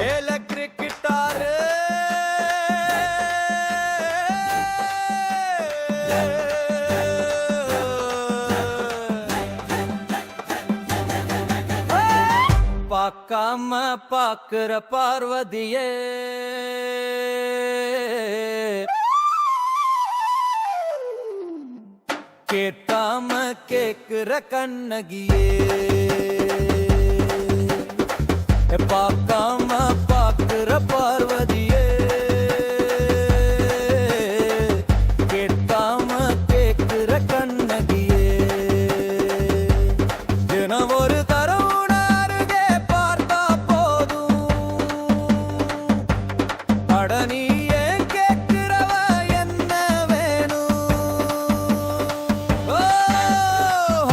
electric கிட்டாரு பார்க்காம பாக்குற பார்வதியே கேட்காம கேக்குற கண்ணகியே பார்க்காம பாக்குற பார்வதியே கேட்காம கேக்குற கண்ணகியே தினம் ஒரு தரம் அருகே பார்த்தா போதும் அடனி ஏன் கேட்கிறவ என்ன வேணும்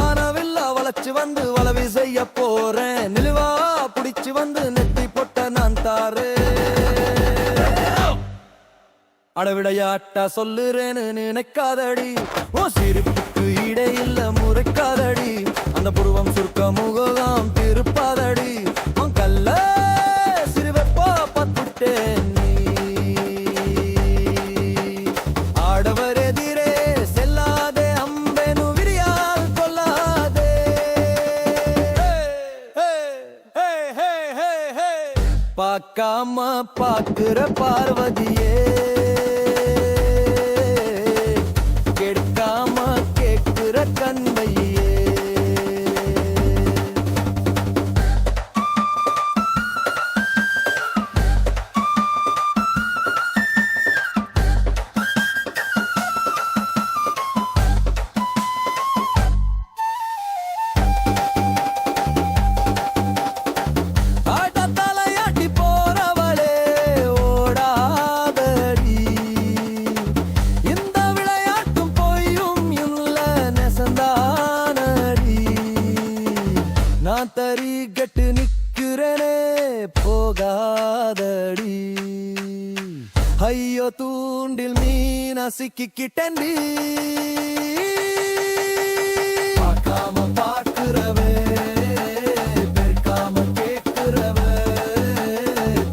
ஆனவில்ல வளைச்சு வந்து வளவி செய்ய போறேன் நிலுவா புடிச்சு வந்து நெத்தி பொட்ட நான் தாரு அடவிடையாட்டா சொல்லுறேன்னு நினைக்காதடி ஓ சிரிப்புக்கு இடையில்ல முறைக்காதடி அந்த புருவம் சுருக்க முகம் திருப்பாதடி உன் கல்ல சிறுவப்பா பத்துட்டேன் நீ ஆடவர் எதிரே செல்லாதே அம்பேனு விரியால் கொல்லாதே பார்க்காம பாக்குற பார்வதியே கேட்காம கேட்கிற கண்மையே தரி கட்டு நிக்கிறனே போகாதடி ஐயோ தூண்டில் மீனா சிக்கிக்கிட்டண்டி பார்க்காம பார்க்கிறவே பெருக்காம கேட்கிறவே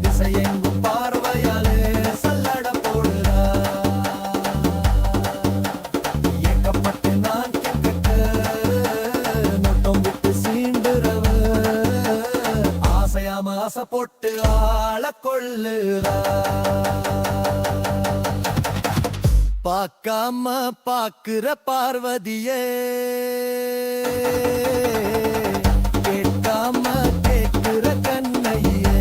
திசையெங்கும் பார்வையாலே சல்லட போடுறா ஏக்கப்பட்டு நான் கேட்க நோட்டம் விட்டு சீண்டுறவ ஆசை போட்டு ஆள கொள்ளுறா பார்க்காம பாக்குற பார்வதியே கேட்காம கேட்கிற கண்ணையே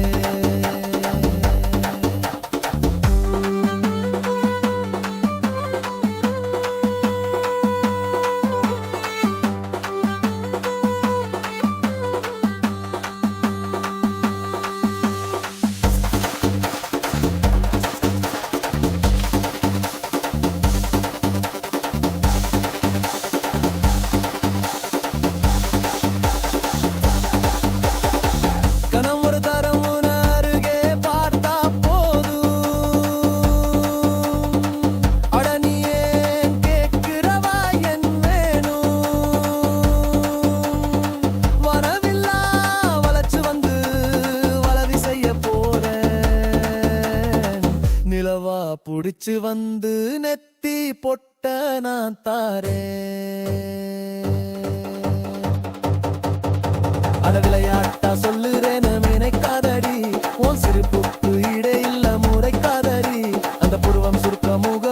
புடிச்சு வந்து நெத்தி பொட்ட நான் தாரே அட விளையாட்டா சொல்லுறேன்னு நினைக்காதடி உன் சிரிப்புக்கு இடையில்ல முறைக்காதடி அந்த புருவம் சுருக்க முக